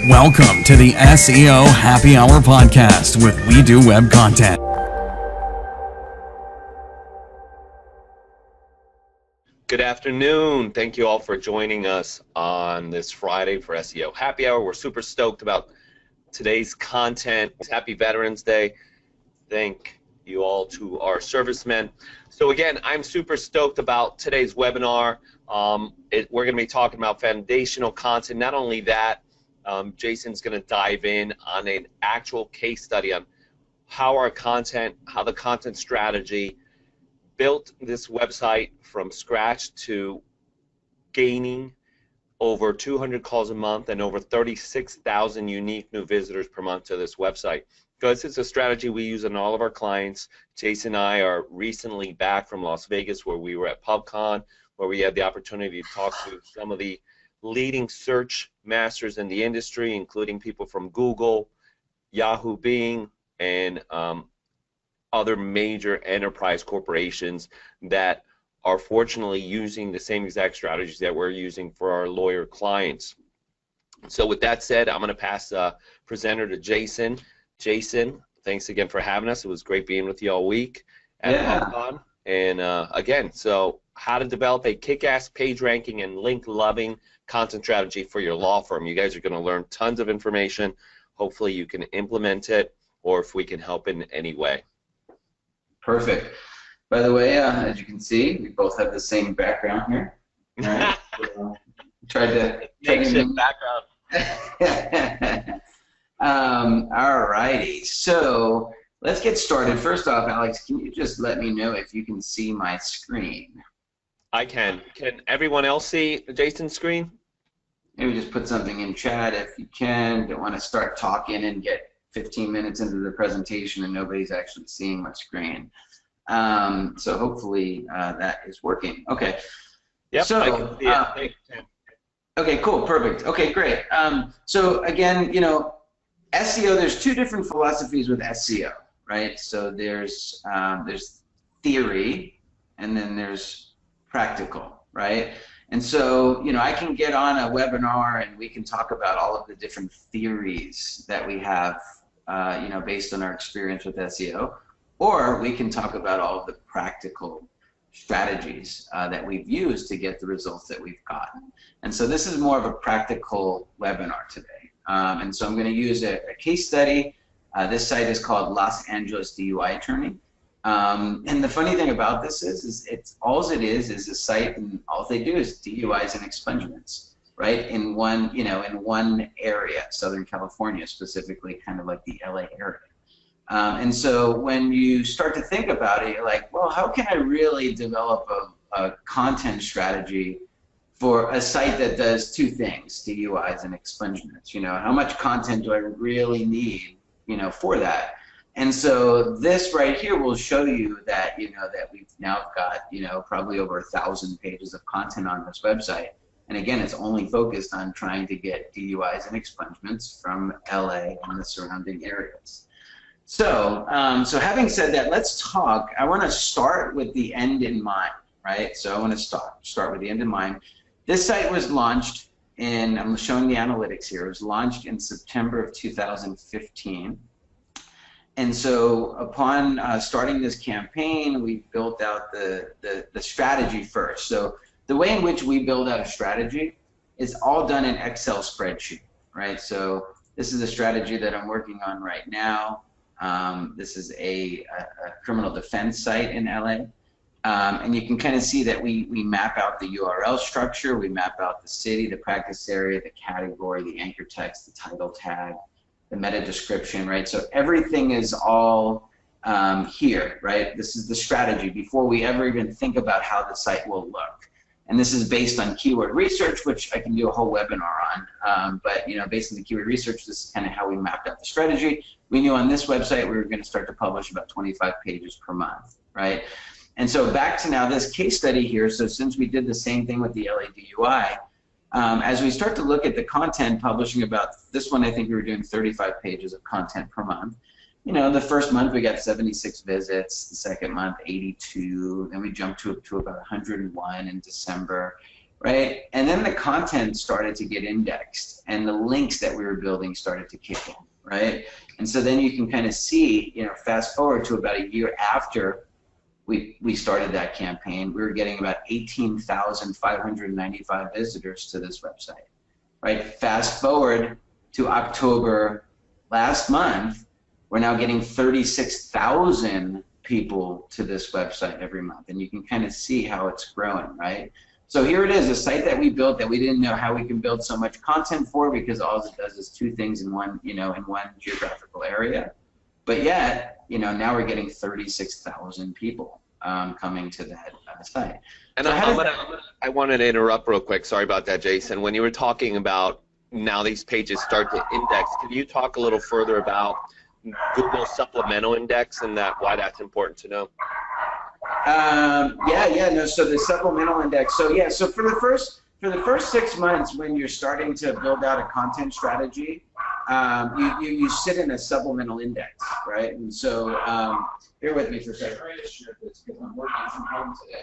Welcome to the SEO Happy Hour podcast with We Do Web Content. Good afternoon. Thank you all for joining us on this Friday for SEO Happy Hour. We're super stoked about today's content. Happy Veterans Day. Thank you all to our servicemen. So again, I'm super stoked about today's webinar. We're going to be talking about foundational content. Not only that, Jason's going to dive in on an actual case study on how the content strategy built this website from scratch to gaining over 200 calls a month and over 36,000 unique new visitors per month to this website. Because it's a strategy we use on all of our clients. Jason and I are recently back from Las Vegas, where we were at PubCon, where we had the opportunity to talk to some of the leading search masters in the industry, including people from Google, Yahoo, Bing, and other major enterprise corporations that are fortunately using the same exact strategies that we're using for our lawyer clients. So with that said, I'm going to pass the presenter to Jason. Jason, thanks again for having us. It was great being with you all week at PubCon. And again, so how to develop a kick-ass page ranking and link-loving content strategy for your law firm. You guys are going to learn tons of information. Hopefully you can implement it, or if we can help in any way. Perfect. By the way, as you can see, we both have the same background here. Right? Tried to background. All righty. So let's get started. First off, Alex, can you just let me know if you can see my screen? I can. Can everyone else see Jason's screen? Maybe just put something in chat if you can. Don't want to start talking and get 15 minutes into the presentation and nobody's actually seeing my screen. So hopefully that is working. Okay. Yep, so, I can see it. Okay, cool, perfect. Okay, great. So again, you know, SEO, there's two different philosophies with SEO, right? So there's theory and then there's practical, right? And so, you know, I can get on a webinar and we can talk about all of the different theories that we have, you know, based on our experience with SEO, or we can talk about all of the practical strategies that we've used to get the results that we've gotten. And so this is more of a practical webinar today. And so I'm going to use a case study. This site is called Los Angeles DUI Attorney. And the funny thing about this is it's all it is a site, and all they do is DUIs and expungements, right? In one area, Southern California specifically, kind of like the LA area. And so when you start to think about it, you're like, well, how can I really develop a content strategy for a site that does two things, DUIs and expungements? You know, how much content do I really need, you know, for that? And so this right here will show you that, you know, that we've now got, you know, probably over 1,000 pages of content on this website. And again, it's only focused on trying to get DUIs and expungements from LA and the surrounding areas. So, so having said that, let's talk. I want to start with the end in mind, right? So I want to start with the end in mind. This site was launched in, I'm showing the analytics here, it was launched in September of 2015. And so upon starting this campaign, we built out the strategy first. So the way in which we build out a strategy is all done in Excel spreadsheet, right? So this is a strategy that I'm working on right now. This is a criminal defense site in LA. And you can kind of see that we map out the URL structure, we map out the city, the practice area, the category, the anchor text, the title tag, the meta description, right? So everything is all here, right? This is the strategy before we ever even think about how the site will look. And this is based on keyword research, which I can do a whole webinar on. But you know, based on the keyword research, this is kind of how we mapped out the strategy. We knew on this website we were going to start to publish about 25 pages per month, right? And so back to now this case study here. So since we did the same thing with the LA DUI, as we start to look at the content, publishing about this one, I think we were doing 35 pages of content per month. You know, the first month we got 76 visits, the second month 82, then we jumped to about 101 in December, right? And then the content started to get indexed, and the links that we were building started to kick in, right? And so then you can kind of see, you know, fast forward to about a year after we started that campaign, we were getting about 18,595 visitors to this website, right? Fast forward to October last month, we're now getting 36,000 people to this website every month, and you can kind of see how it's growing, right? So here it is, a site that we built that we didn't know how we can build so much content for, because all it does is two things in one, you know, in one geographical area. But yet, you know, now we're getting 36,000 people coming to that site. And so I wanted to interrupt real quick. Sorry about that, Jason. When you were talking about now these pages start to index, can you talk a little further about Google supplemental index and why that's important to know? So the supplemental index. So yeah, so for the first 6 months when you're starting to build out a content strategy, you sit in a supplemental index, right? And so bear with me for a second. I'm going to share this because I'm working from home today.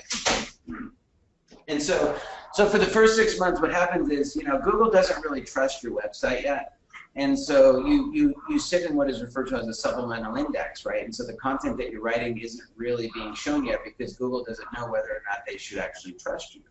And so for the first 6 months, what happens is, you know, Google doesn't really trust your website yet. And so you sit in what is referred to as a supplemental index, right? And so the content that you're writing isn't really being shown yet because Google doesn't know whether or not they should actually trust you.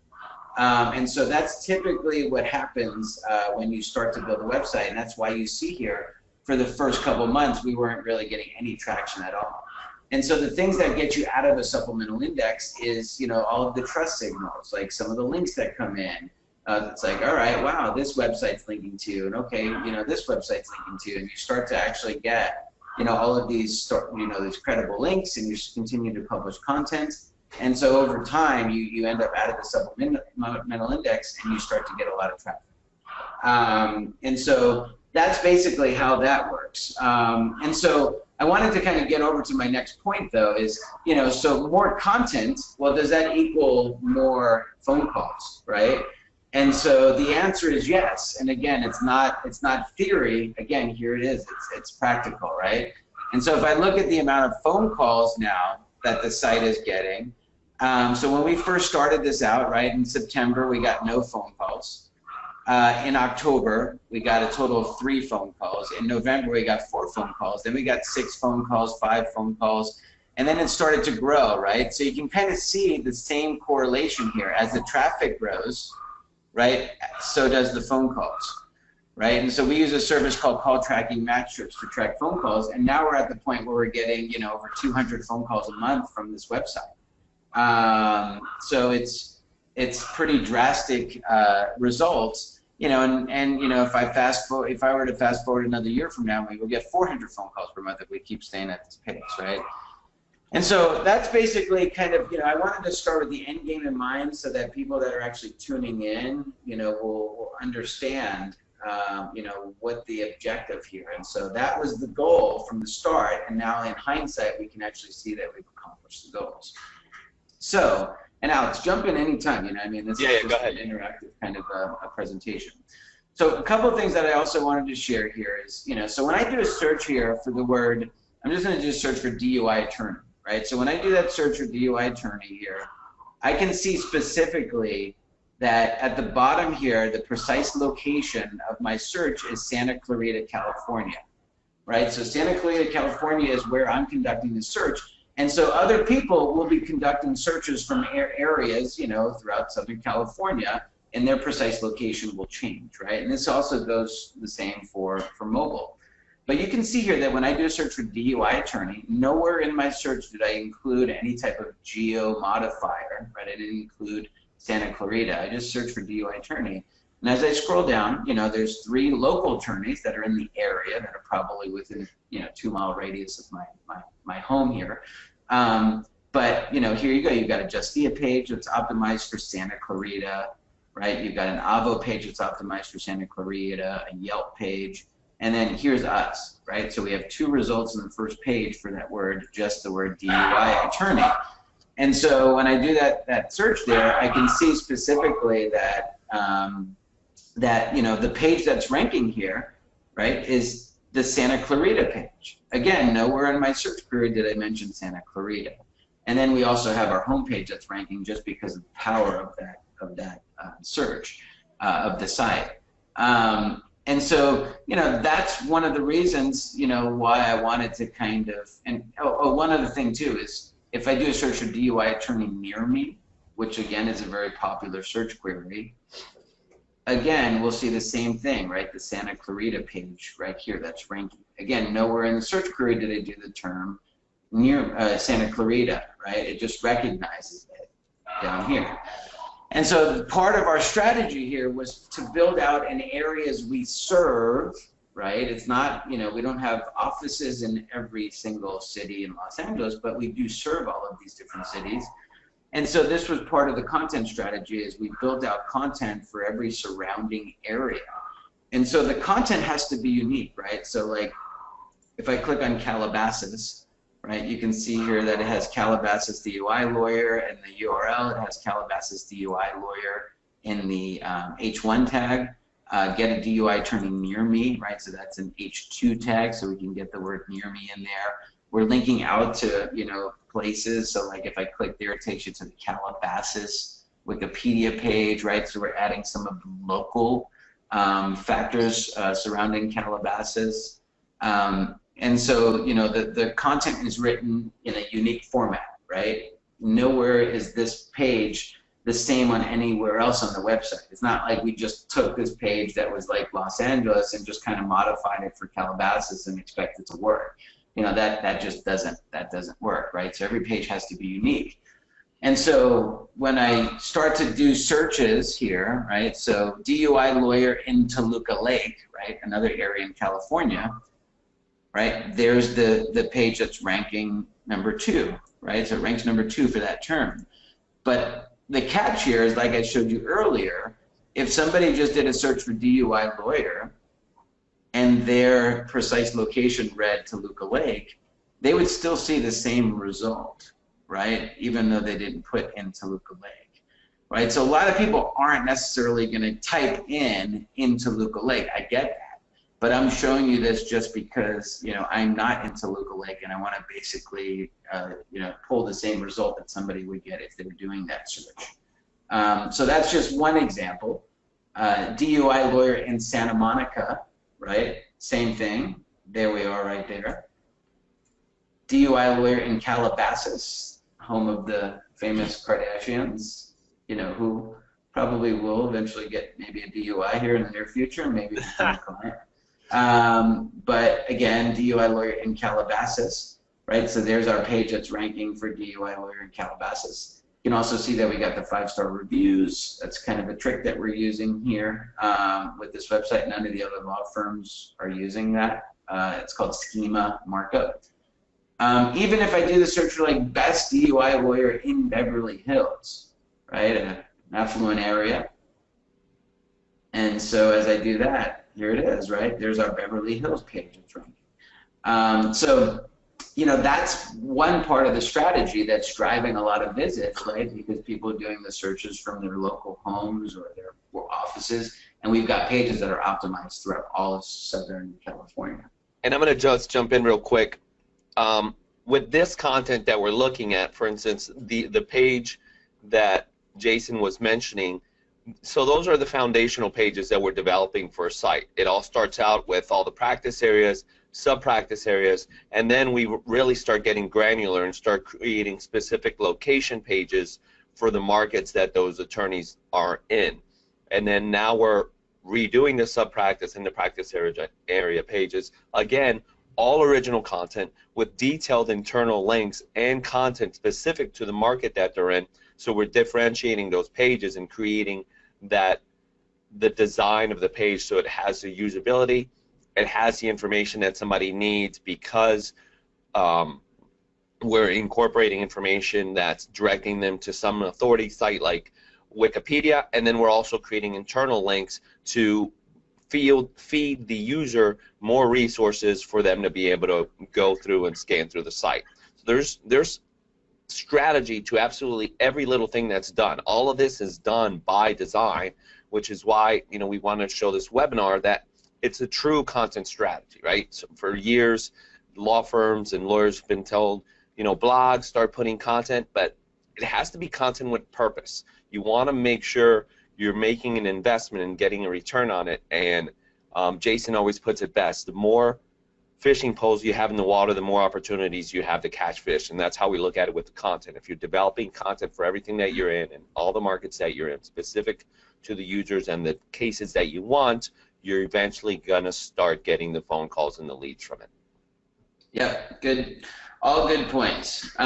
And so that's typically what happens when you start to build a website, and that's why you see here for the first couple months we weren't really getting any traction at all. And so the things that get you out of a supplemental index is, you know, all of the trust signals, like some of the links that come in. It's like, all right, wow, this website's linking to, and okay, you know, this website's linking to, and you start to actually get, you know, all of these, you know, these credible links, and you continue to publish content. And so over time, you end up out of the supplemental index, and you start to get a lot of traffic. And so that's basically how that works. And so I wanted to kind of get over to my next point, though, is, you know, so more content, well, does that equal more phone calls, right? And so the answer is yes. And again, it's not theory. Again, here it is. It's practical, right? And so if I look at the amount of phone calls now that the site is getting, so when we first started this out, right, in September, we got no phone calls. In October, we got a total of 3 phone calls. In November, we got 4 phone calls. Then we got 6 phone calls, 5 phone calls. And then it started to grow, right? So you can kind of see the same correlation here. As the traffic grows, right, so does the phone calls, right? And so we use a service called Call Tracking Metrics to track phone calls, and now we're at the point where we're getting, you know, over 200 phone calls a month from this website. So it's pretty drastic results, you know, and you know, if I were to fast forward another year from now, we will get 400 phone calls per month if we keep staying at this pace, right? And so that's basically kind of, you know, I wanted to start with the end game in mind so that people that are actually tuning in, you know, will understand, you know, what the objective here. And so that was the goal from the start. And now in hindsight, we can actually see that we've accomplished the goals. So, and Alex, jump in anytime, you know, I mean, this is just an interactive kind of a presentation. So a couple of things that I also wanted to share here is, you know, so when I do a search here for the word, I'm just going to just search for DUI attorney. Right, so when I do that search for DUI attorney here, I can see specifically that at the bottom here, the precise location of my search is Santa Clarita, California. Right, so Santa Clarita, California is where I'm conducting the search, and so other people will be conducting searches from areas, you know, throughout Southern California, and their precise location will change, right? And this also goes the same for mobile. But you can see here that when I do a search for DUI attorney, nowhere in my search did I include any type of geo modifier, right? I didn't include Santa Clarita. I just searched for DUI attorney. And as I scroll down, you know, there's 3 local attorneys that are in the area that are probably within, you know, 2-mile radius of my home here. But, you know, here you go. You've got a Justia page that's optimized for Santa Clarita, right? You've got an Avo page that's optimized for Santa Clarita, a Yelp page. And then here's us, right? So we have 2 results in the first page for that word, just the word DUI attorney. And so when I do that search there, I can see specifically that, you know, the page that's ranking here, right, is the Santa Clarita page. Again, nowhere in my search query did I mention Santa Clarita. And then we also have our homepage that's ranking just because of the power that search of the site. And so, that's one of the reasons, why I wanted to kind of, and one other thing too is if I do a search for DUI attorney near me, which again is a very popular search query, again, we'll see the same thing, right? The Santa Clarita page right here, that's ranking. Again, nowhere in the search query did I do the term near Santa Clarita, right? It just recognizes it down here. And so part of our strategy here was to build out in areas we serve, right? It's not, we don't have offices in every single city in Los Angeles, but we do serve all of these different cities. And so this was part of the content strategy, is we built out content for every surrounding area. And so the content has to be unique, right? So like if I click on Calabasas, right, you can see here that it has Calabasas DUI lawyer, and the URL, it has Calabasas DUI lawyer in the H1 tag. Get a DUI attorney near me, right? So that's an H2 tag, so we can get the word near me in there. We're linking out to, places. So like if I click there, it takes you to the Calabasas Wikipedia page, right? So we're adding some of the local factors surrounding Calabasas. And so, the content is written in a unique format, right? Nowhere is this page the same on anywhere else on the website. It's not like we just took this page that was like Los Angeles and just kind of modified it for Calabasas and expect it to work. That just doesn't work, right? So every page has to be unique. And so when I start to do searches here, right? So DUI lawyer in Toluca Lake, right? Another area in California, right? There's the page that's ranking number 2, right? So it ranks number 2 for that term. But the catch here is, like I showed you earlier, if somebody just did a search for DUI lawyer and their precise location read Toluca Lake, they would still see the same result, right? Even though they didn't put in Toluca Lake, right? So a lot of people aren't necessarily going to type in Toluca Lake. I get that, but I'm showing you this just because, I'm not in Toluca Lake and I want to basically, pull the same result that somebody would get if they were doing that search. So that's just one example. DUI lawyer in Santa Monica, right? Same thing. There we are right there. DUI lawyer in Calabasas, home of the famous Kardashians, who probably will eventually get maybe a DUI here in the near future, maybe become a client. But again, DUI lawyer in Calabasas, right? So there's our page that's ranking for DUI lawyer in Calabasas. You can also see that we got the 5-star reviews. That's kind of a trick that we're using here with this website. None of the other law firms are using that. It's called schema markup. Even if I do the search for like best DUI lawyer in Beverly Hills, right, an affluent area. And so as I do that, here it is, right? There's our Beverly Hills page it's ranking. So, that's one part of the strategy that's driving a lot of visits, right? Because people are doing the searches from their local homes or their offices, and we've got pages that are optimized throughout all of Southern California. And I'm going to just jump in real quick. With this content that we're looking at, for instance, the page that Jason was mentioning, so those are the foundational pages that we're developing for a site. It all starts out with all the practice areas, sub-practice areas, and then we really start getting granular and start creating specific location pages for the markets that those attorneys are in. And then now we're redoing the sub-practice and the practice area pages. Again, all original content with detailed internal links and content specific to the market that they're in. So we're differentiating those pages and creating the design of the page so it has the usability, it has the information that somebody needs, because we're incorporating information that's directing them to some authority site like Wikipedia, and then we're also creating internal links to feed the user more resources for them to be able to go through and scan through the site. So there's strategy to absolutely every little thing that's done. All of this is done by design, which is why we want to show this webinar that it's a true content strategy, right? So for years, law firms and lawyers have been told, blogs, start putting content, but it has to be content with purpose. You want to make sure you're making an investment and getting a return on it. And Jason always puts it best: the more fishing poles you have in the water, the more opportunities you have to catch fish. And that's how we look at it with the content. If you're developing content for everything that you're in and all the markets that you're in, specific to the users and the cases that you want, you're eventually going to start getting the phone calls and the leads from it. Yep, good. All good points.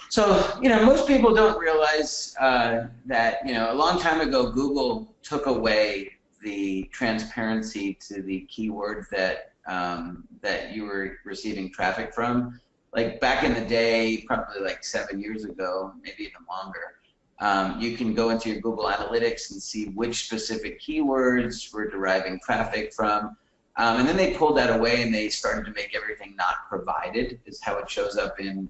So, most people don't realize that, a long time ago, Google took away the transparency to the keywords that you were receiving traffic from. Like back in the day, probably like 7 years ago, maybe even longer, you can go into your Google Analytics and see which specific keywords we're deriving traffic from. And then they pulled that away and they started to make everything not provided, is how it shows up in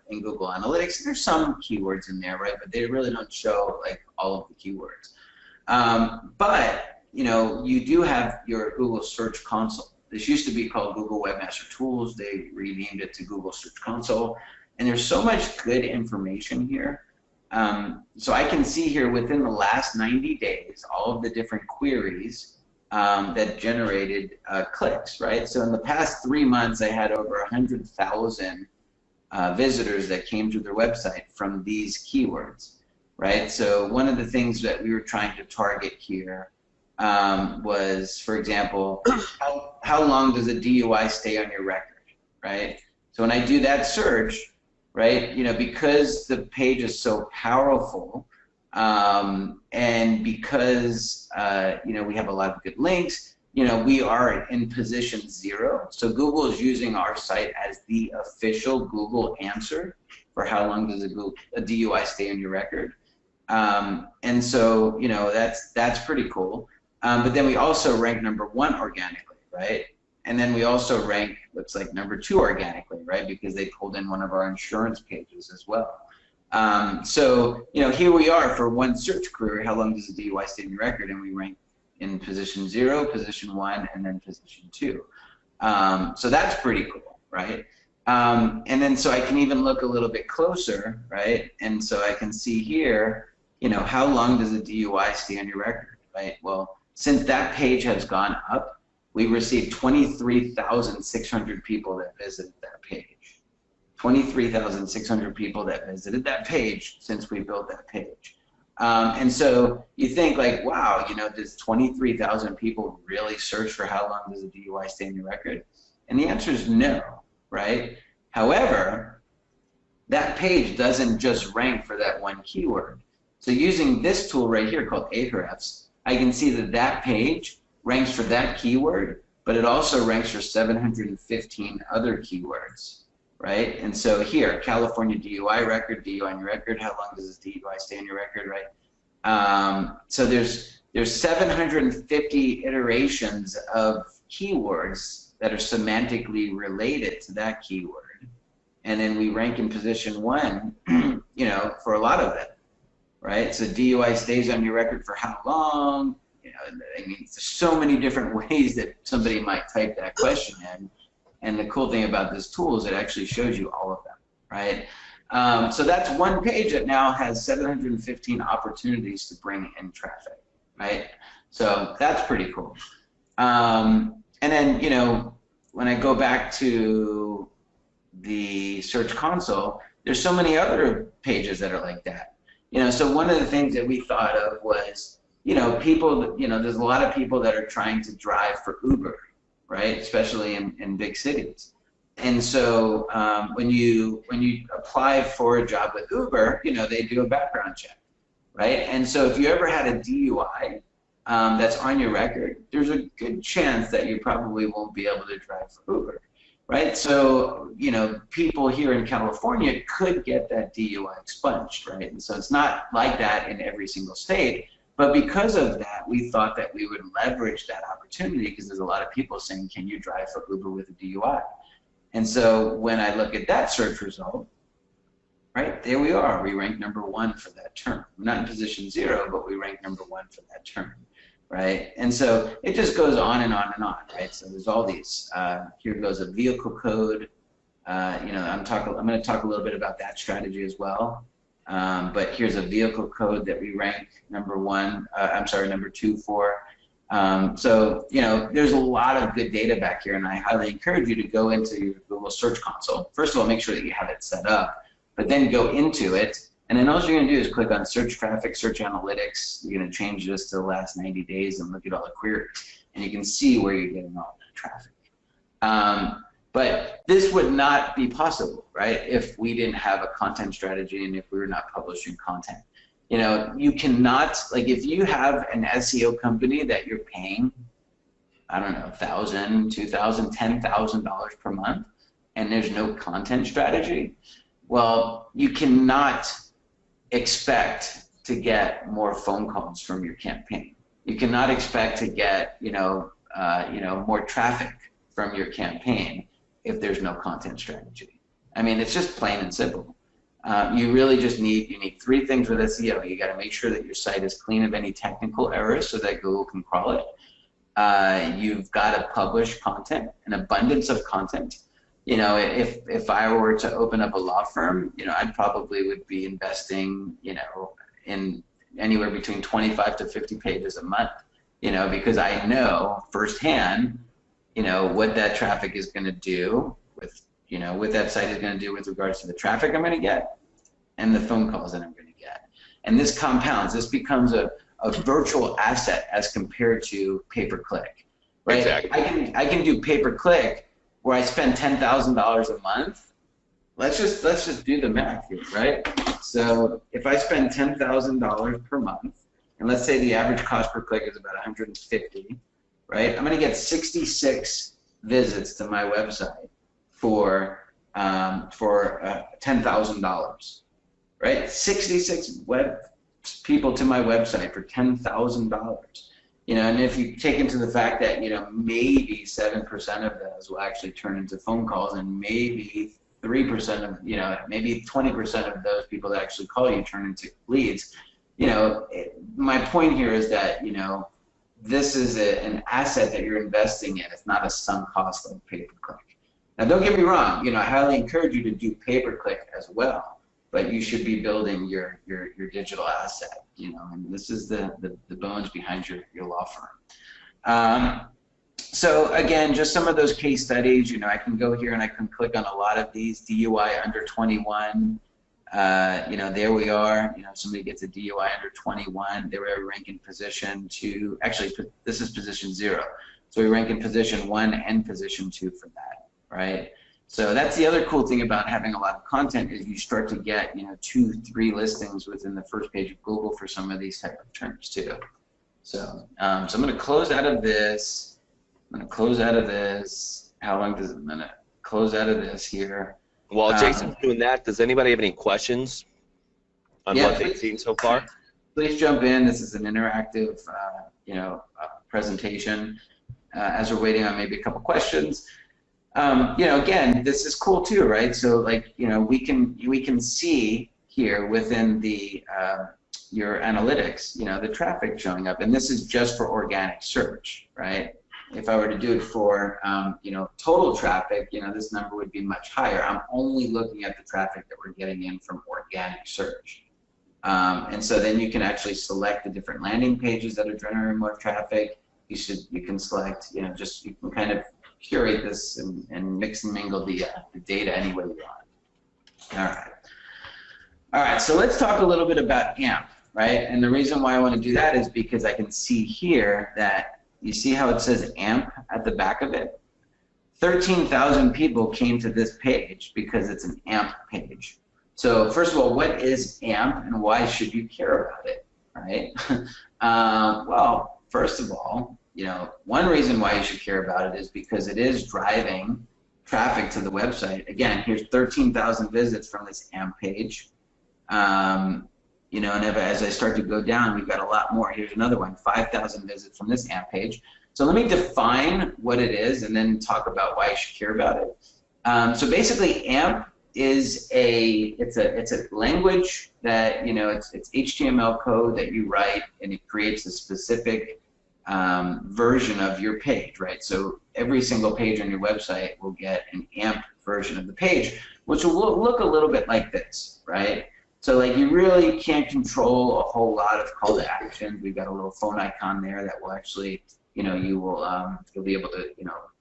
Google Analytics. There's some keywords in there, right? But they really don't show like all of the keywords. But you do have your Google Search Console. This used to be called Google Webmaster Tools. They renamed it to Google Search Console. And there's so much good information here. So I can see here within the last 90 days, all of the different queries that generated clicks, right? So in the past 3 months, I had over 100,000 visitors that came to their website from these keywords, right? So one of the things that we were trying to target here was, for example, how long does a DUI stay on your record, right? So when I do that search, right, because the page is so powerful, and because we have a lot of good links, we are in position 0. So Google is using our site as the official Google answer for how long does a DUI stay on your record. And so that's pretty cool. But then we also rank #1 organically, right? And then we also rank, looks like #2 organically, right? Because they pulled in one of our insurance pages as well. So, here we are for one search query, how long does a DUI stay in your record? And we rank in position 0, position 1, and then position 2. So that's pretty cool, right? And then so I can even look a little bit closer, right? And so I can see here, how long does a DUI stay on your record, right? Well, since that page has gone up, we received 23,600 people that visited that page. 23,600 people that visited that page since we built that page. And so you think like, wow, does 23,000 people really search for how long does a DUI stay in your record? And the answer is no, right? However, that page doesn't just rank for that one keyword. So using this tool right here called Ahrefs, I can see that that page ranks for that keyword, but it also ranks for 715 other keywords, right? And so here, California DUI record, DUI on your record, how long does this DUI stay on your record, right? So there's 750 iterations of keywords that are semantically related to that keyword. And then we rank in position 1, for a lot of it, right? So DUI stays on your record for how long? I mean, there's so many different ways that somebody might type that question in. And the cool thing about this tool is it actually shows you all of them, right? So that's one page that now has 715 opportunities to bring in traffic, right? So that's pretty cool. And then, when I go back to the Search Console, there's so many other pages that are like that. So one of the things that we thought of was, people, there's a lot of people that are trying to drive for Uber, right? Especially in big cities. And so when you apply for a job with Uber, they do a background check, right? And so if you ever had a DUI that's on your record, there's a good chance that you probably won't be able to drive for Uber, right? So, people here in California could get that DUI expunged, right? And so it's not like that in every single state. But because of that, we thought that we would leverage that opportunity because there's a lot of people saying, can you drive for Uber with a DUI? And so when I look at that search result, right, there we are. We rank #1 for that term. We're not in position 0, but we rank #1 for that term, right? And so it just goes on and on and on, right? So there's all these. Here goes a vehicle code. I'm going to talk a little bit about that strategy as well. but here's a vehicle code that we rank number 2 for. So, there's a lot of good data back here, and I highly encourage you to go into your Google Search Console. First of all, make sure that you have it set up, but then go into it, and then all you're going to do is click on Search Traffic, Search Analytics. You're going to change this to the last 90 days and look at all the queries, and you can see where you're getting all that traffic. But this would not be possible, right, if we didn't have a content strategy and if we were not publishing content. You cannot, like, if you have an SEO company that you're paying, I don't know, $1,000, $2,000, $10,000 per month, and there's no content strategy, well, you cannot expect to get more phone calls from your campaign. You cannot expect to get, more traffic from your campaign if there's no content strategy. I mean, it's just plain and simple. You really just need 3 things with SEO. You got to make sure that your site is clean of any technical errors so that Google can crawl it. You've got to publish content, an abundance of content. If I were to open up a law firm, I probably would be investing, in anywhere between 25 to 50 pages a month, because I know firsthand, what that traffic is going to do with what that site is going to do with regards to the traffic I'm going to get and the phone calls that I'm going to get. And this compounds. This becomes a virtual asset as compared to pay-per-click. Right? Exactly. I can do pay-per-click where I spend $10,000 a month. Let's just do the math here, right? So if I spend $10,000 per month, and let's say the average cost per click is about $150, right? I'm going to get 66 visits to my website for $10,000, right? 66 web people to my website for $10,000. And if you take into the fact that maybe 7% of those will actually turn into phone calls, and maybe 3% of maybe 20% of those people that actually call you turn into leads. My point here is that this is an asset that you're investing in. It's not a sunk cost like pay-per-click. Now, don't get me wrong. I highly encourage you to do pay-per-click as well, but you should be building your digital asset. And this is the bones behind your law firm. So again, just some of those case studies. I can go here and I can click on a lot of these. DUI under 21. There we are. Somebody gets a DUI under 21. They were ranking position 2. Actually, this is position 0. So we rank in position 1 and position 2 for that, right? So that's the other cool thing about having a lot of content is you start to get 2, 3 listings within the first page of Google for some of these type of terms too. So, I'm going to close out of this. How long does it? I'm going to close out of this here. While Jason's doing that, does anybody have any questions on what they've seen so far? Please jump in. This is an interactive, presentation. As we're waiting on maybe a couple questions, again, this is cool too, right? So, we can see here within the your analytics, the traffic showing up, and this is just for organic search, right? If I were to do it for, total traffic, this number would be much higher. I'm only looking at the traffic that we're getting in from organic search. And so then you can actually select the different landing pages that are generating more traffic. You can select, you can kind of curate this and mix and mingle the data any way you want. All right, so let's talk a little bit about AMP, right? And the reason why I want to do that is because I can see here that you see how it says AMP at the back of it? 13,000 people came to this page because it's an AMP page. So first of all, what is AMP and why should you care about it, right? Well, first of all, one reason why you should care about it is because it is driving traffic to the website. Again, here's 13,000 visits from this AMP page. And as I start to go down, we've got a lot more. Here's another one, 5,000 visits from this AMP page. So let me define what it is and then talk about why you should care about it. So basically, AMP is it's a language that it's HTML code that you write, and it creates a specific version of your page, right? So every single page on your website will get an AMP version of the page, which will look a little bit like this, right? So like you really can't control a whole lot of call to actions. We've got a little phone icon there that will actually, you'll be able to,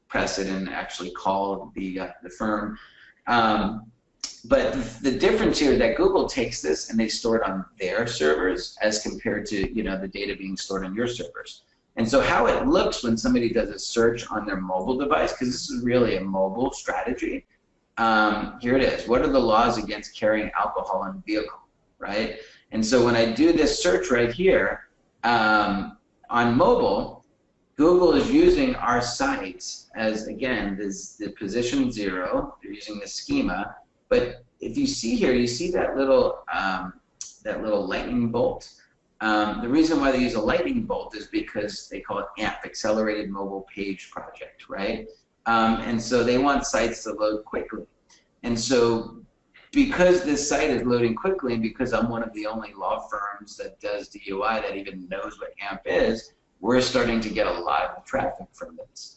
press it and actually call the firm. But the difference here is that Google takes this and they store it on their servers as compared to, the data being stored on your servers. And so how it looks when somebody does a search on their mobile device, because this is really a mobile strategy, here it is. What are the laws against carrying alcohol in a vehicle, right? And so when I do this search right here, on mobile, Google is using our sites as, again, this the position 0. They're using the schema. But if you see here, you see that little lightning bolt. The reason why they use a lightning bolt is because they call it AMP, Accelerated Mobile Page Project, right? And so they want sites to load quickly. And so because this site is loading quickly, and because I'm one of the only law firms that does DUI that even knows what AMP is, we're starting to get a lot of traffic from this.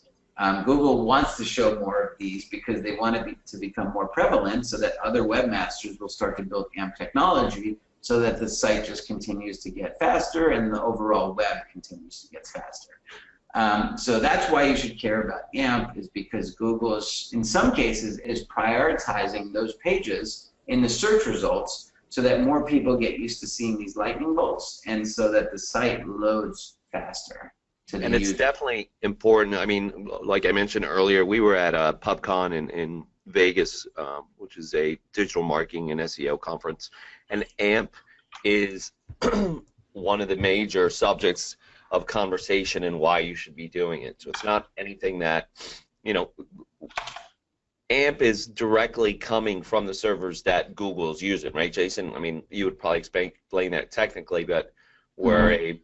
Google wants to show more of these because they want it to become more prevalent so that other webmasters will start to build AMP technology so that the site just continues to get faster and the overall web continues to get faster. So that's why you should care about AMP, is because Google is, in some cases, is prioritizing those pages in the search results so that more people get used to seeing these lightning bolts and so that the site loads faster. And it's definitely important. I mean, like I mentioned earlier, we were at PubCon in Vegas, which is a digital marketing and SEO conference, and AMP is one of the major subjects of conversation and why you should be doing it. So it's not anything that, AMP is directly coming from the servers that Google is using, right, Jason? I mean, you would probably explain that technically, but we're a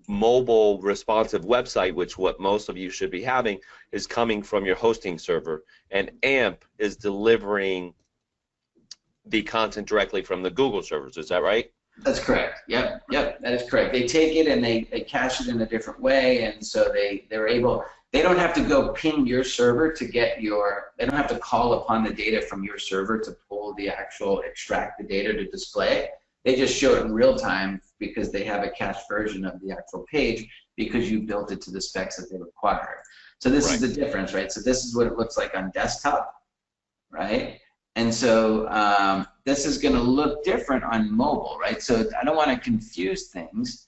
mobile responsive website, which what most of you should be having, is coming from your hosting server, and AMP is delivering the content directly from the Google servers. Is that right? That's correct. Yep, that is correct. They take it and they cache it in a different way, and so they're able. They don't have to go ping your server to get your. They don't have to call upon the data from your server to pull the actual extract the data to display. They just show it in real time because they have a cached version of the actual page because you built it to the specs that they require. So this is the difference, right? So this is what it looks like on desktop, right? And so this is going to look different on mobile, right? So I don't want to confuse things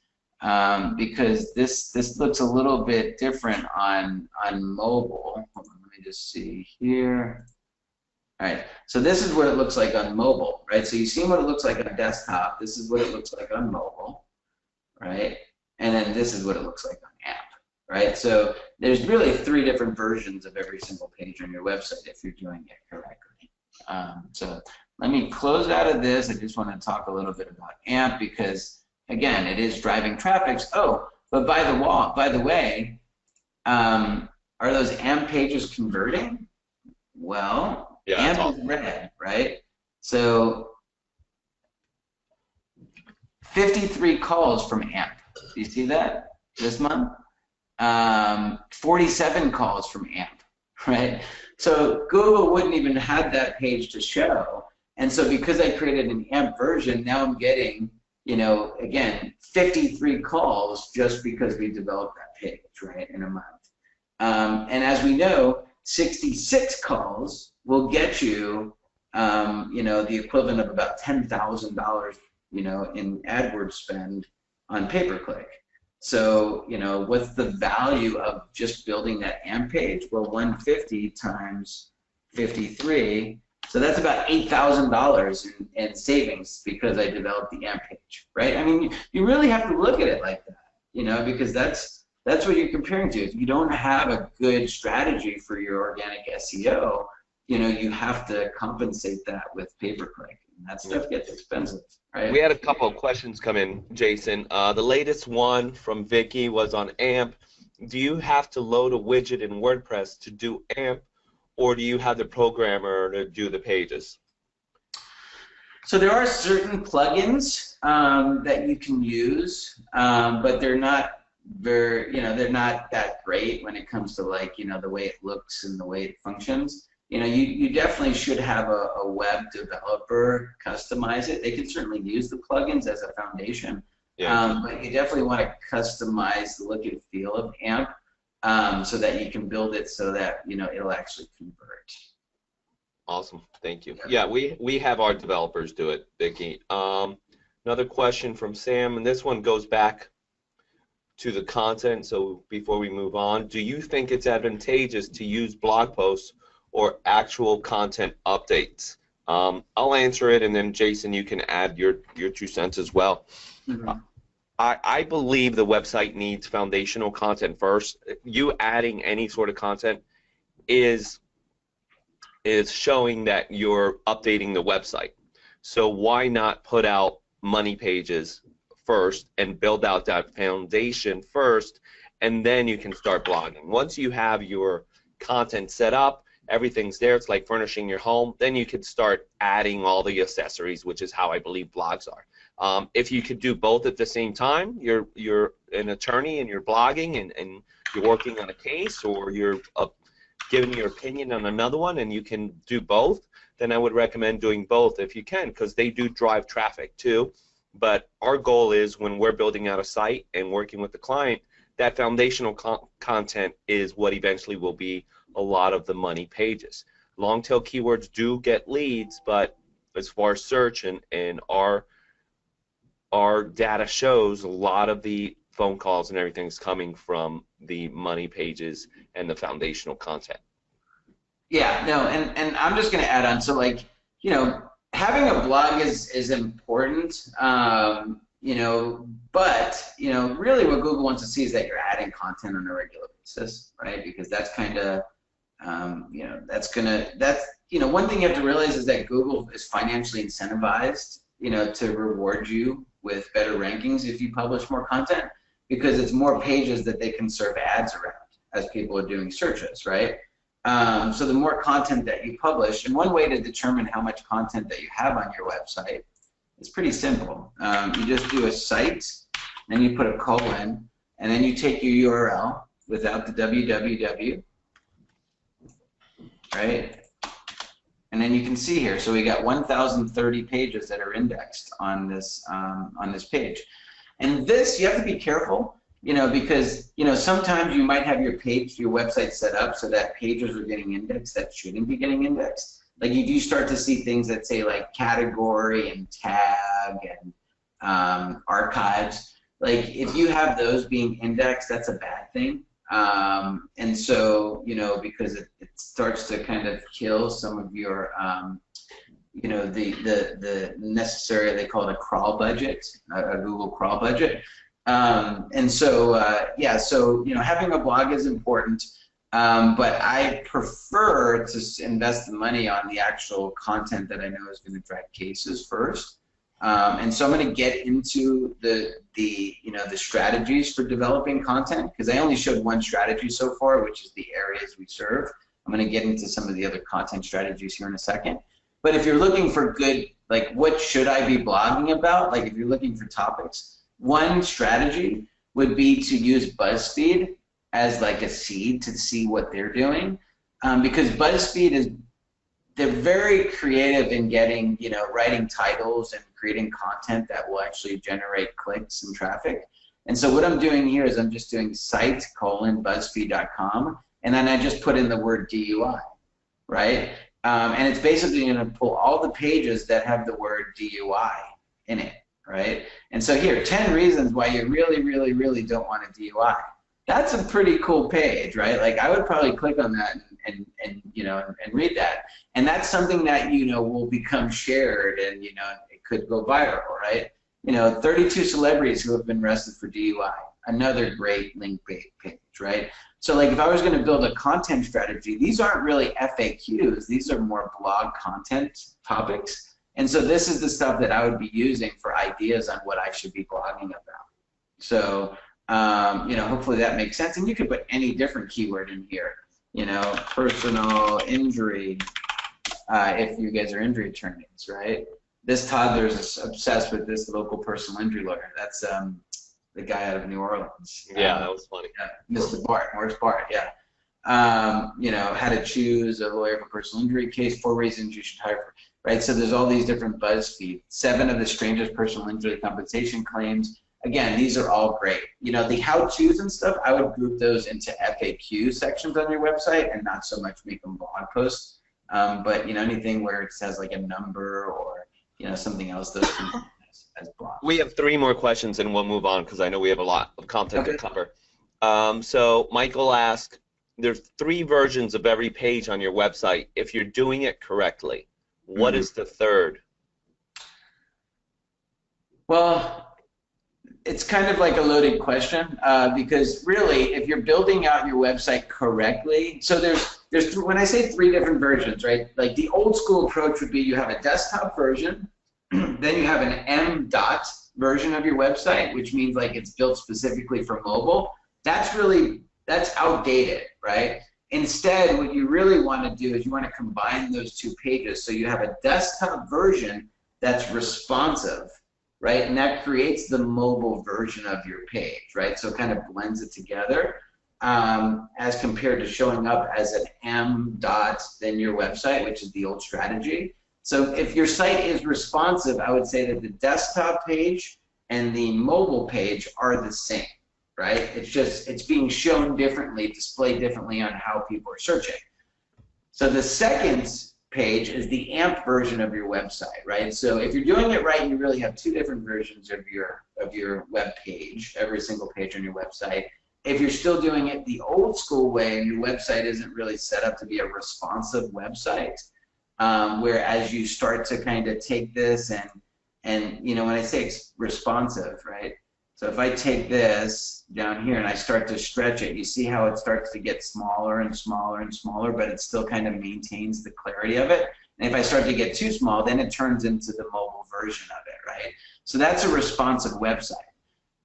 because this looks a little bit different on mobile. Hold on, let me just see here. All right, so this is what it looks like on mobile, right? So you've seen what it looks like on desktop. This is what it looks like on mobile, right? And then this is what it looks like on app, right? So there's really 3 different versions of every single page on your website if you're doing it correctly. So let me close out of this. I just want to talk a little bit about AMP because, again, it is driving traffic. Oh, but by the way, are those AMP pages converting? Well, yeah, AMP is red, right? So 53 calls from AMP. Do you see that this month? 47 calls from AMP, right? So Google wouldn't even have that page to show. And so because I created an AMP version, now I'm getting, again, 53 calls just because we developed that page, right, in a month. And as we know, 66 calls will get you, the equivalent of about $10,000, in AdWords spend on pay-per-click. So, what's the value of just building that AMP page? Well, 150 times 53, so that's about $8,000 in savings because I developed the AMP page, right? I mean, you really have to look at it like that, because that's what you're comparing to. If you don't have a good strategy for your organic SEO, you have to compensate that with pay-per-click, and that stuff gets expensive, right? We had a couple of questions come in, Jason. The latest one from Vicky was on AMP. Do you have to load a widget in WordPress to do AMP, or do you have the programmer to do the pages? So there are certain plugins that you can use, but they're not they're not that great when it comes to the way it looks and the way it functions. you definitely should have a web developer customize it. They can certainly use the plugins as a foundation, but you definitely want to customize the look and feel of AMP so that you can build it so that it'll actually convert. Awesome, thank you. Yeah, we have our developers do it, Vicky. Another question from Sam, and this one goes back to the content. So before we move on, do you think it's advantageous to use blog posts or actual content updates? I'll answer it, and then Jason, you can add your 2 cents as well. I believe the website needs foundational content first. You adding any sort of content is showing that you're updating the website. So why not put out money pages first and build out that foundation first, and then you can start blogging. Once you have your content set up, everything's there, it's like furnishing your home, then you could start adding all the accessories, which is how I believe blogs are. If you could do both at the same time, you're an attorney and you're blogging and you're working on a case, or you're giving your opinion on another one, and you can do both, then I would recommend doing both if you can, because they do drive traffic too. But our goal is, when we're building out a site and working with the client, that foundational content is what eventually will be a lot of the money pages. Long tail keywords do get leads, but as far as search and our data shows, a lot of the phone calls and everything's coming from the money pages and the foundational content. Yeah, no, and I'm just going to add on. So, like, having a blog is important, but really what Google wants to see is that you're adding content on a regular basis, right? Because that's kind of, one thing you have to realize is that Google is financially incentivized, to reward you with better rankings if you publish more content, because it's more pages that they can serve ads around as people are doing searches, right? So the more content that you publish, and one way to determine how much content that you have on your website is pretty simple. You just do a site, then you put a colon, and then you take your URL without the www, right? And then you can see here, so we got 1,030 pages that are indexed on this page. And this, you have to be careful, because sometimes you might have your website set up so that pages are getting indexed that shouldn't be getting indexed. Like, you do start to see things that say like category and tag and archives. Like, if you have those being indexed, that's a bad thing. And so, because it starts to kind of kill some of your, the necessary, they call it a crawl budget, a Google crawl budget. And so, having a blog is important, but I prefer to invest the money on the actual content that I know is going to drive cases first. And so I'm going to get into the strategies for developing content, because I only showed one strategy so far, which is the areas we serve. I'm going to get into some of the other content strategies here in a second. But if you're looking for good, like, what should I be blogging about? Like, if you're looking for topics, one strategy would be to use BuzzFeed as like a seed to see what they're doing, because BuzzFeed they're very creative in getting, writing titles and creating content that will actually generate clicks and traffic. And so what I'm doing here is I'm just doing site:/BuzzFeed.com, and then I just put in the word DUI, right? And it's basically going to pull all the pages that have the word DUI in it, right? And so here, 10 reasons why you really, really, really don't want a DUI. That's a pretty cool page, right? Like, I would probably click on that and read that. And that's something that, will become shared, and, it could go viral, right? 32 celebrities who have been arrested for DUI. Another great link page, right? So, like, if I was going to build a content strategy, these aren't really FAQs. These are more blog content topics. And so this is the stuff that I would be using for ideas on what I should be blogging about. So, hopefully that makes sense. And you could put any different keyword in here. Personal injury, if you guys are injury attorneys, right? This toddler is obsessed with this local personal injury lawyer. That's the guy out of New Orleans. Yeah, that was funny. Mr. Bart. Where's Bart? Yeah. you know, how to choose a lawyer for personal injury case, 4 reasons you should hire, right? So there's all these different BuzzFeed, 7 of the strangest personal injury compensation claims. Again, these are all great. You know, the how-tos and stuff, I would group those into FAQ sections on your website and not so much make them blog posts. But, you know, anything where it says like a number or, you know, something else, those can be as blogs. We have 3 more questions and we'll move on because I know we have a lot of content to cover. So Michael asked, there's 3 versions of every page on your website. If you're doing it correctly, what is the 3rd? Well, it's kind of like a loaded question because really, if you're building out your website correctly, so there's when I say 3 different versions, right? Like the old school approach would be you have a desktop version, then you have an M.dot version of your website, which means like it's built specifically for mobile. That's outdated, right? Instead, what you really want to do is you want to combine those 2 pages. So you have a desktop version that's responsive, right? And that creates the mobile version of your page, right? So it kind of blends it together as compared to showing up as an M dot then your website, which is the old strategy. So if your site is responsive, I would say that the desktop page and the mobile page are the same, right? It's just, it's being shown differently, displayed differently on how people are searching. So the second page is the AMP version of your website, right? So if you're doing it right, you really have 2 different versions of your web page, every single page on your website. If you're still doing it the old school way and your website isn't really set up to be a responsive website, whereas you start to kind of take this and you know, when I say it's responsive, right? So if I take this down here and I start to stretch it, you see how it starts to get smaller and smaller and smaller, but it still kind of maintains the clarity of it. And if I start to get too small, then it turns into the mobile version of it, right? So that's a responsive website.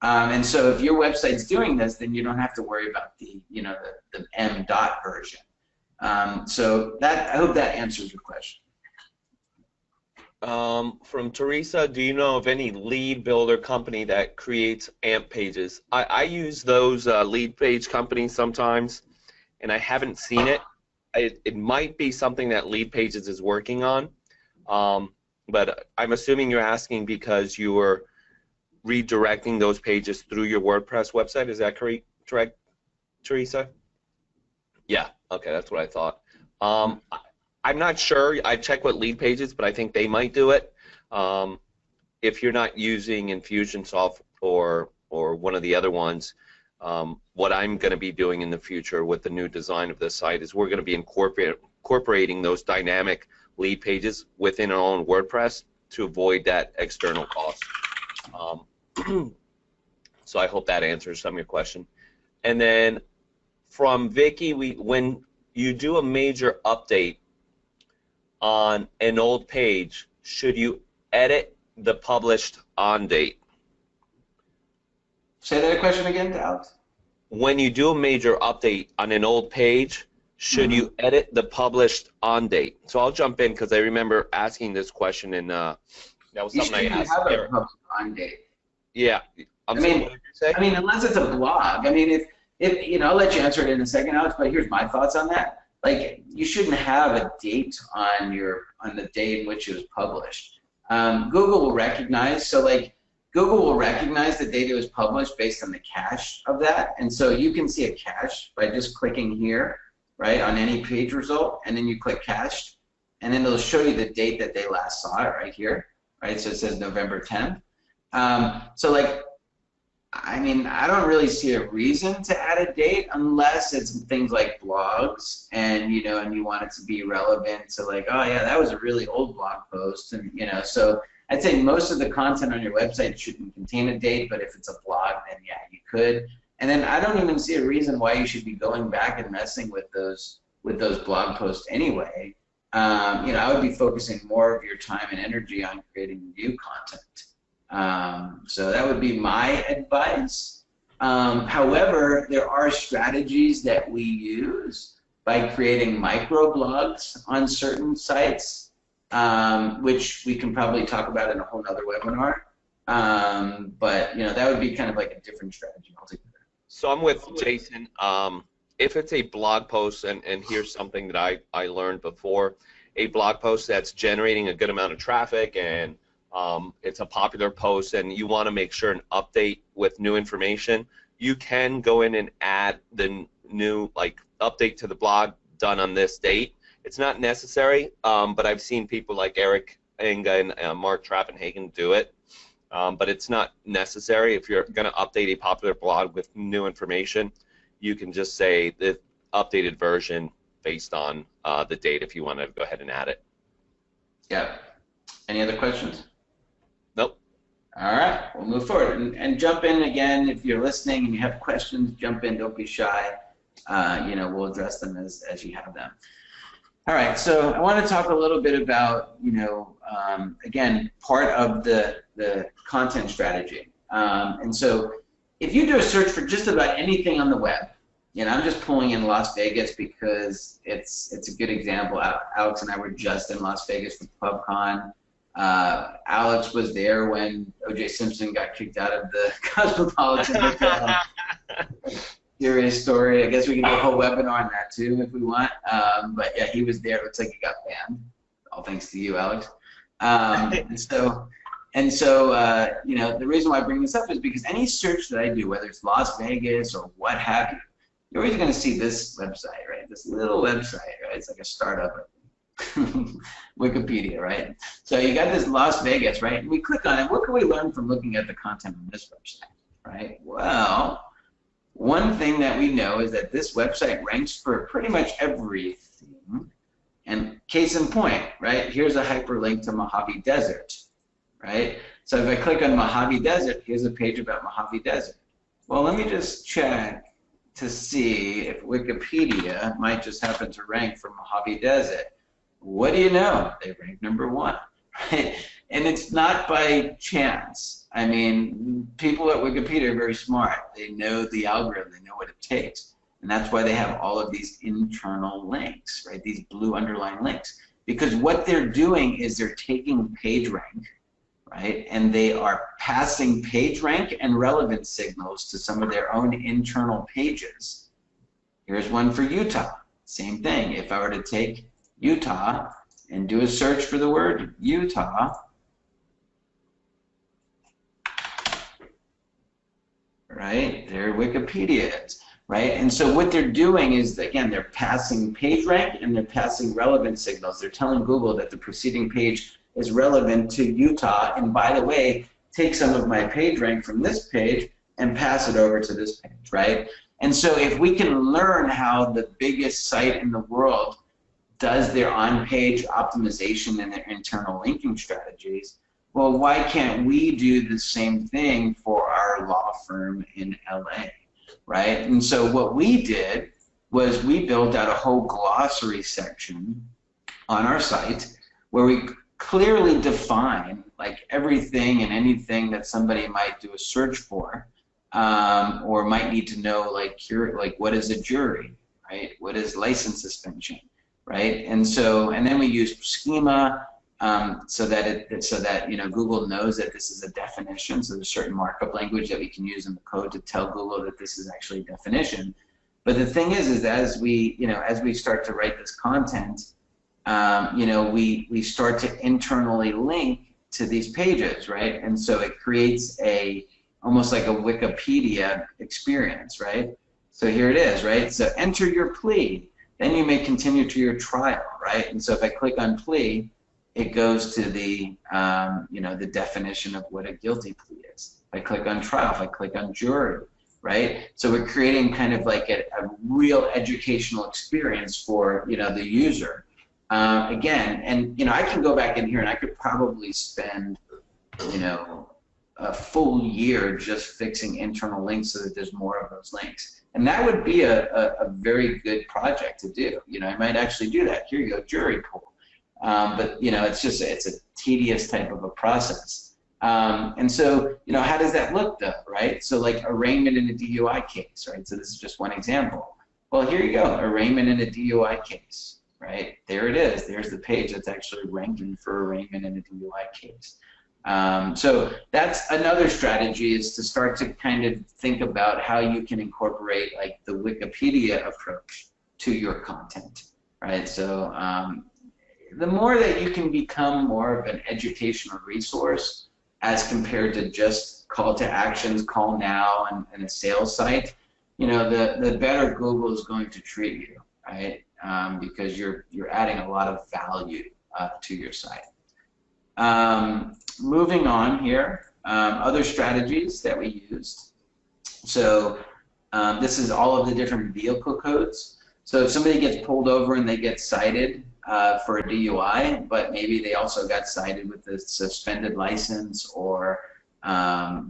And so if your website's doing this, then you don't have to worry about the, you know, the M.dot version. So that, I hope that answers your question. From Teresa, do you know of any lead builder company that creates AMP pages? I use those lead page companies sometimes, and I haven't seen it. It might be something that Lead Pages is working on, but I'm assuming you're asking because you are redirecting those pages through your WordPress website. Is that correct, Teresa? Yeah, okay, that's what I thought. I'm not sure. I checked with Lead Pages, but I think they might do it. If you're not using Infusionsoft or one of the other ones, what I'm going to be doing in the future with the new design of this site is we're going to be incorporating those dynamic lead pages within our own WordPress to avoid that external cost. So I hope that answers some of your question. And then from Vicky, when you do a major update on an old page, should you edit the published on date? Say that question again, Alex. When you do a major update on an old page, should you edit the published on date? So I'll jump in because I remember asking this question, and that was something I asked. You have a published on date. Yeah. I mean, unless it's a blog. I mean, if you know, I'll let you answer it in a second, Alex. But here's my thoughts on that. Like, you shouldn't have a date on the day in which it was published. Google will recognize, so like Google will recognize the date it was published based on the cache of that, and so you can see a cache by just clicking here, right, on any page result, and then you click cached, and then it'll show you the date that they last saw it right here, right? So it says November 10th. So like, I mean, I don't really see a reason to add a date unless it's things like blogs and, you know, and you want it to be relevant to like, oh yeah, that was a really old blog post, and, you know, so I'd say most of the content on your website shouldn't contain a date, but if it's a blog, then yeah, you could. And then I don't even see a reason why you should be going back and messing with those blog posts anyway. You know, I would be focusing more of your time and energy on creating new content. So that would be my advice. However, there are strategies that we use by creating microblogs on certain sites, which we can probably talk about in a whole nother webinar. But you know, that would be kind of like a different strategy altogether. So I'm with Jason. if it's a blog post, and here's something that I learned before, a blog post that's generating a good amount of traffic and it's a popular post and you want to make sure an update with new information, you can go in and add the new, like, update to the blog done on this date. It's not necessary, but I've seen people like Eric Inga and Mark Trappenhagen do it, but it's not necessary. If you're going to update a popular blog with new information, you can just say the updated version based on the date if you want to go ahead and add it. Yeah. Any other questions? Nope. All right, we'll move forward and jump in again. If you're listening and you have questions, jump in. Don't be shy. We'll address them as you have them. All right, so I want to talk a little bit about, again, part of the content strategy. And so if you do a search for just about anything on the web, I'm just pulling in Las Vegas because it's a good example. Alex and I were just in Las Vegas for PubCon. Alex was there when O.J. Simpson got kicked out of the Cosmopolitan Hotel. Serious story. I guess we can do a whole webinar on that too if we want. But yeah, he was there. It looks like he got banned. All thanks to you, Alex. The reason why I bring this up is because any search that I do, whether it's Las Vegas or what have you, you're always going to see this website, right? This little website, right? It's like a startup. Wikipedia, right? So you got this Las Vegas, right? And we click on it. What can we learn from looking at the content on this website, right? Well, one thing that we know is that this website ranks for pretty much everything. And case in point, right? Here's a hyperlink to Mojave Desert, right? So if I click on Mojave Desert, here's a page about Mojave Desert. Well, let me just check to see if Wikipedia might just happen to rank for Mojave Desert. What do you know? They rank #1, right? And it's not by chance. I mean, people at Wikipedia are very smart. They know the algorithm. They know what it takes. And that's why they have all of these internal links, right? These blue underlined links. Because what they're doing is they're taking PageRank, right? And they are passing PageRank and relevance signals to some of their own internal pages. Here's one for Utah. Same thing. If I were to take Utah and do a search for the word Utah, right? There Wikipedia is, right? And so what they're doing is, again, they're passing PageRank and they're passing relevance signals. They're telling Google that the preceding page is relevant to Utah, and by the way, take some of my PageRank from this page and pass it over to this page, right? And so if we can learn how the biggest site in the world does their on-page optimization and their internal linking strategies, well, why can't we do the same thing for our law firm in LA, right? And so what we did was we built out a whole glossary section on our site where we clearly define like everything and anything that somebody might do a search for, or might need to know, like what is a jury, right? What is license suspension? Right, and then we use schema so that Google knows that this is a definition. So there's certain markup language that we can use in the code to tell Google that this is actually a definition. But the thing is that as we start to write this content, we start to internally link to these pages, right? And so it creates almost like a Wikipedia experience, right? So here it is, right? So enter your plea. Then you may continue to your trial, right? And so if I click on plea, it goes to the the definition of what a guilty plea is. If I click on trial, if I click on jury, right? So we're creating kind of like a real educational experience for the user. Again, and I can go back in here and I could probably spend a full year just fixing internal links so that there's more of those links. And that would be a very good project to do. I might actually do that. Here you go, jury pool. But it's a tedious type of a process. And so how does that look though, right? So like arraignment in a DUI case, right? So this is just one example. Well, here you go, arraignment in a DUI case, right? There it is. There's the page that's actually ranking for arraignment in a DUI case. So that's another strategy, is to start to kind of think about how you can incorporate like the Wikipedia approach to your content, right? So the more that you can become more of an educational resource as compared to just call to actions, call now, and a sales site, you know, the better Google is going to treat you, right? Because you're adding a lot of value to your site. Moving on here, other strategies that we used. So this is all of the different vehicle codes. So if somebody gets pulled over and they get cited for a DUI, but maybe they also got cited with a suspended license or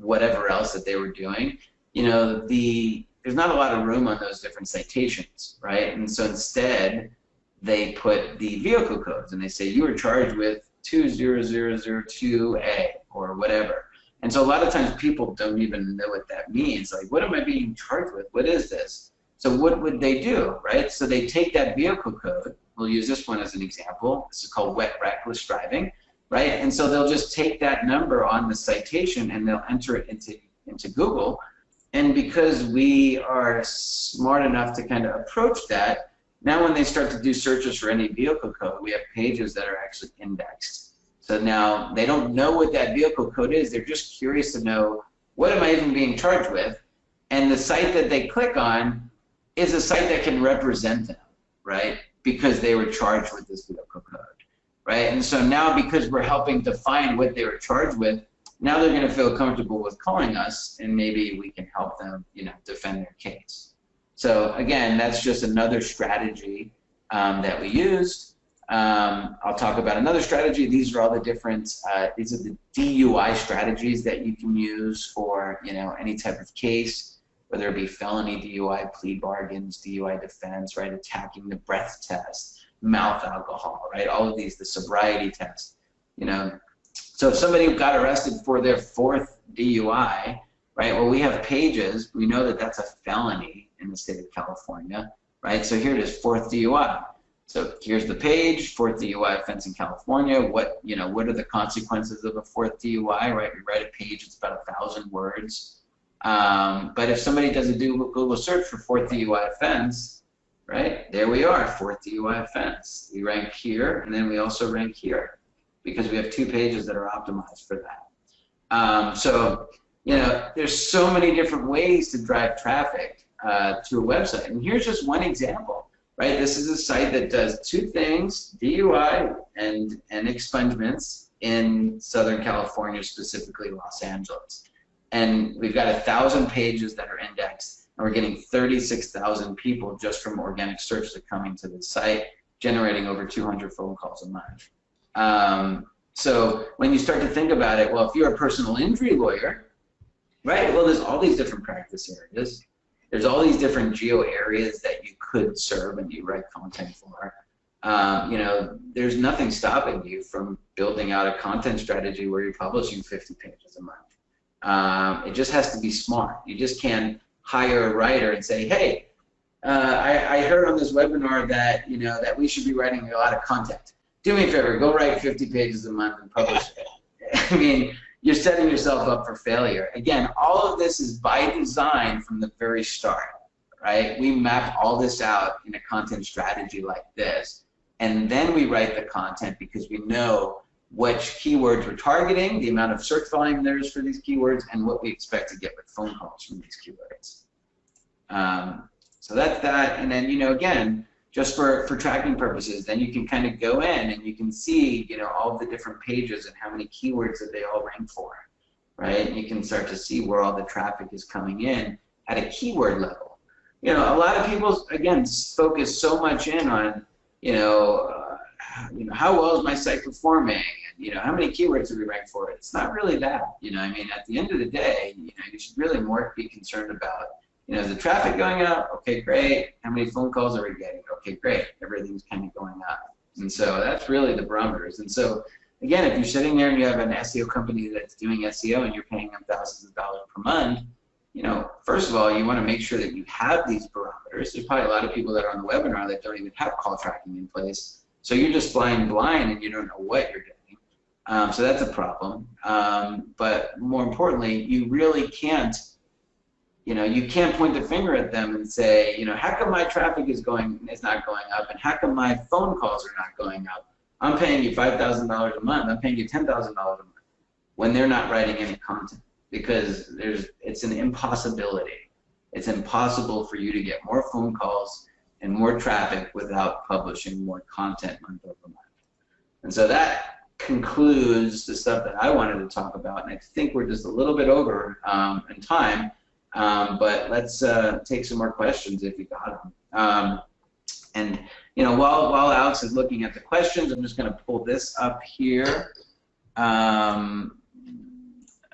whatever else that they were doing, you know, there's not a lot of room on those different citations, right? And so instead, they put the vehicle codes and they say you were charged with 20002A or whatever. And so a lot of times people don't even know what that means. Like, what am I being charged with? What is this? So what would they do, right? So they take that vehicle code. We'll use this one as an example. This is called wet reckless driving, right? And so they'll just take that number on the citation and they'll enter it into Google. And because we are smart enough to kind of approach that, now when they start to do searches for any vehicle code, we have pages that are actually indexed. So now they don't know what that vehicle code is. They're just curious to know, what am I even being charged with? And the site that they click on is a site that can represent them, right? Because they were charged with this vehicle code, right? And so now, because we're helping define what they were charged with, now they're going to feel comfortable with calling us, and maybe we can help them, you know, defend their case. So again, that's just another strategy that we used. I'll talk about another strategy. These are all the different, these are the DUI strategies that you can use for, you know, any type of case, whether it be felony DUI, plea bargains, DUI defense, right? Attacking the breath test, mouth alcohol, right? All of these, the sobriety test, you know. So if somebody got arrested for their 4th DUI, right? Well, we have pages. We know that that's a felony in the state of California, right? So here it is, 4th DUI. So here's the page, 4th DUI offense in California. What, you know, what are the consequences of a 4th DUI, right? We write a page, it's about 1,000 words. But if somebody does a Google search for 4th DUI offense, right? There we are, 4th DUI offense. We rank here, and then we also rank here, because we have 2 pages that are optimized for that. So, you know, there's so many different ways to drive traffic to a website. And here's just one example, right? This is a site that does 2 things, DUI and expungements in Southern California, specifically Los Angeles. And we've got 1,000 pages that are indexed, and we're getting 36,000 people just from organic search that coming to the site, generating over 200 phone calls a month. So when you start to think about it, well, if you're a personal injury lawyer, right, well, there's all these different practice areas. There's all these different geo areas that you could serve and you write content for. You know, there's nothing stopping you from building out a content strategy where you're publishing 50 pages a month. It just has to be smart. You just can't hire a writer and say, hey, I heard on this webinar that, you know, that we should be writing a lot of content. Do me a favor, go write 50 pages a month and publish it. I mean, you're setting yourself up for failure. Again, all of this is by design from the very start, right? We map all this out in a content strategy like this, and then we write the content because we know which keywords we're targeting, the amount of search volume there is for these keywords, and what we expect to get with phone calls from these keywords. So that's that, and then, you know, again, just for tracking purposes, then you can kind of go in and you can see, you know, all the different pages and how many keywords that they all rank for, right? And you can start to see where all the traffic is coming in at a keyword level. You know, a lot of people, again, focus so much in on, you know, how well is my site performing? And, you know, how many keywords do we rank for? It's not really that, you know, I mean, at the end of the day, you know, you should really more be concerned about, you know, is the traffic going up? Okay, great. How many phone calls are we getting? Okay, great. Everything's kind of going up. And so that's really the barometers. And so, again, if you're sitting there and you have an SEO company that's doing SEO and you're paying them thousands of dollars per month, you know, first of all, you want to make sure that you have these barometers. There's probably a lot of people that are on the webinar that don't even have call tracking in place. So you're just flying blind and you don't know what you're doing. So that's a problem. But more importantly, you really can't you can't point the finger at them and say, how come my traffic is not going up, and how come my phone calls are not going up? I'm paying you $5,000 a month. I'm paying you $10,000 a month, when they're not writing any content, because it's an impossibility. It's impossible for you to get more phone calls and more traffic without publishing more content month over month. And so that concludes the stuff that I wanted to talk about, and I think we're just a little bit over in time, but let's take some more questions if you got them. And while Alex is looking at the questions, I'm just going to pull this up here. All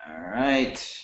right.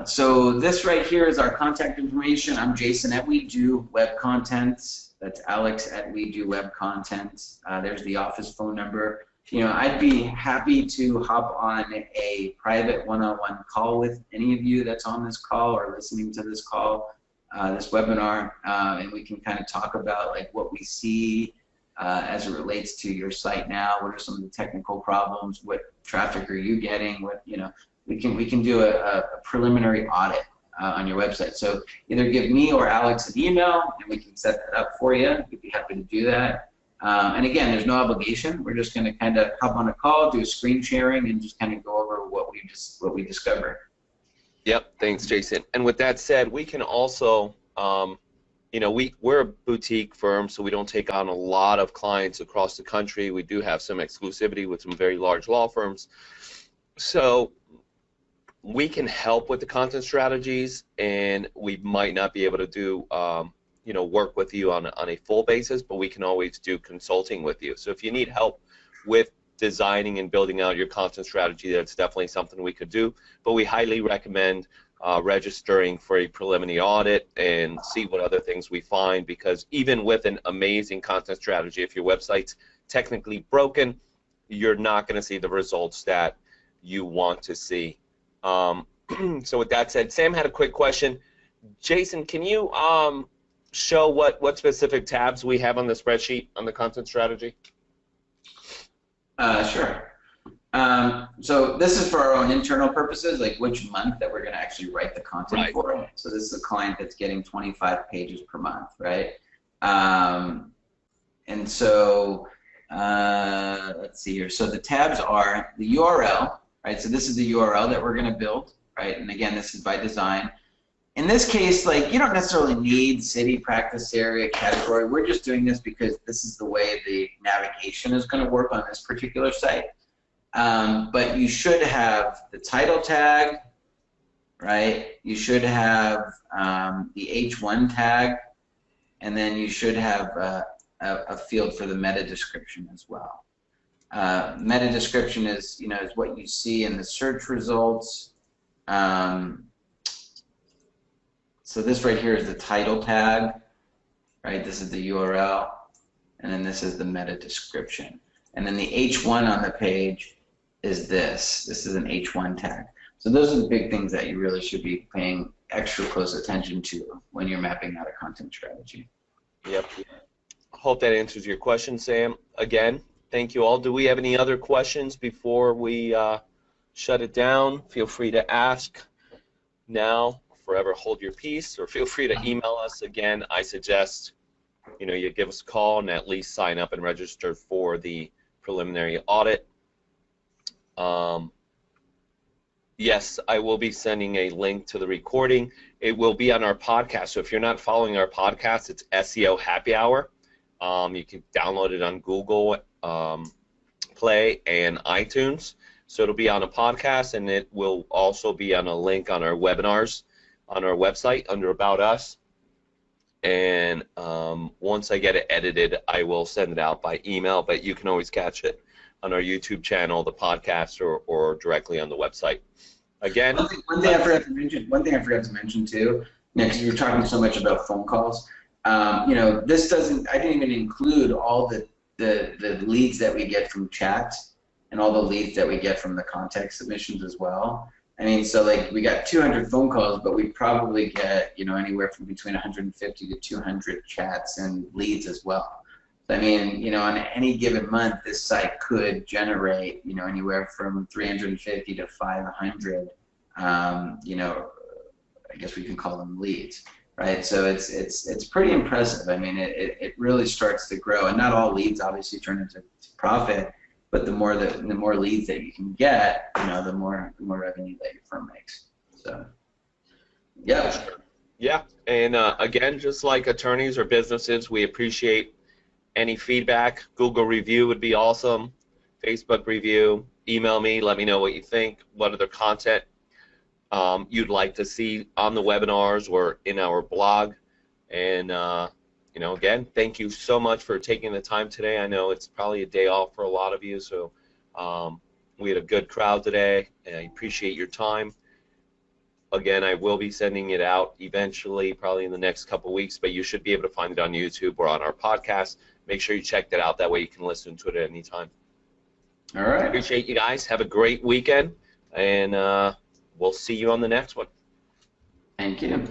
So this right here is our contact information. I'm Jason at We Do Web Content. That's Alex at We Do Web Content. There's the office phone number. I'd be happy to hop on a private one-on-one call with any of you that's on this call or listening to this call, this webinar, and we can kind of talk about like what we see as it relates to your site now. What are some of the technical problems? What traffic are you getting? We can do a preliminary audit on your website. So either give me or Alex an email, and we can set that up for you. We'd be happy to do that. And again, there's no obligation. We're just going to kind of hop on a call, do a screen sharing, and just kind of go over what we discover. Yep. Thanks, Jason. And with that said, we can also, we're a boutique firm, so we don't take on a lot of clients across the country. We do have some exclusivity with some very large law firms. So we can help with the content strategies, and we might not be able to do, work with you on a full basis, but we can always do consulting with you. So if you need help with designing and building out your content strategy, that's definitely something we could do. But we highly recommend registering for a preliminary audit and see what other things we find, because even with an amazing content strategy, if your website's technically broken, you're not going to see the results that you want to see. So with that said, Sam had a quick question. Jason, can you show what specific tabs we have on the spreadsheet on the content strategy? Sure. So this is for our own internal purposes, like which month that we're going to actually write the content for. So this is a client that's getting 25 pages per month, right? And so let's see here. So the tabs are the URL, right? So this is the URL that we're going to build, right? And again, this is by design. In this case, like, you don't necessarily need city, practice area, category. We're just doing this because this is the way the navigation is going to work on this particular site. But you should have the title tag, right? You should have the H1 tag, and then you should have a field for the meta description as well. Meta description is, is what you see in the search results. So this right here is the title tag, right? This is the URL, and then this is the meta description. And then the H1 on the page is this. This is an H1 tag. So those are the big things that you really should be paying extra close attention to when you're mapping out a content strategy. Yep. Hope that answers your question, Sam. Again, thank you all. Do we have any other questions before we shut it down? Feel free to ask now. Forever hold your peace, or feel free to email us. Again, I suggest you give us a call and at least sign up and register for the preliminary audit. Yes, I will be sending a link to the recording. It will be on our podcast. So if you're not following our podcast, it's SEO Happy Hour. You can download it on Google Play and iTunes. So it'll be on a podcast, and it will also be on a link on our webinars on our website under About Us. And once I get it edited, I will send it out by email, but you can always catch it on our YouTube channel, the podcast, or directly on the website. Again, one thing I forgot to mention too, because you were talking so much about phone calls. This doesn't. I didn't even include all the leads that we get from chat and all the leads that we get from the contact submissions as well. I mean, so like we got 200 phone calls, but we probably get anywhere from between 150 to 200 chats and leads as well. I mean, on any given month, this site could generate anywhere from 350 to 500 you know, I guess we can call them leads, right? So it's pretty impressive. I mean, it really starts to grow, and not all leads obviously turn into profit, but the more leads that you can get, you know, the more revenue that your firm makes. So, yeah. Yeah, and again, just like attorneys or businesses, we appreciate any feedback. Google review would be awesome. Facebook review. Email me. Let me know what you think. What other content you'd like to see on the webinars or in our blog. And you know, again, thank you so much for taking the time today. I know it's probably a day off for a lot of you, so we had a good crowd today, and I appreciate your time. Again, I will be sending it out eventually, probably in the next couple weeks, but you should be able to find it on YouTube or on our podcast. Make sure you check that out. That way you can listen to it at any time. All right. Appreciate you guys. Have a great weekend, and we'll see you on the next one. Thank you.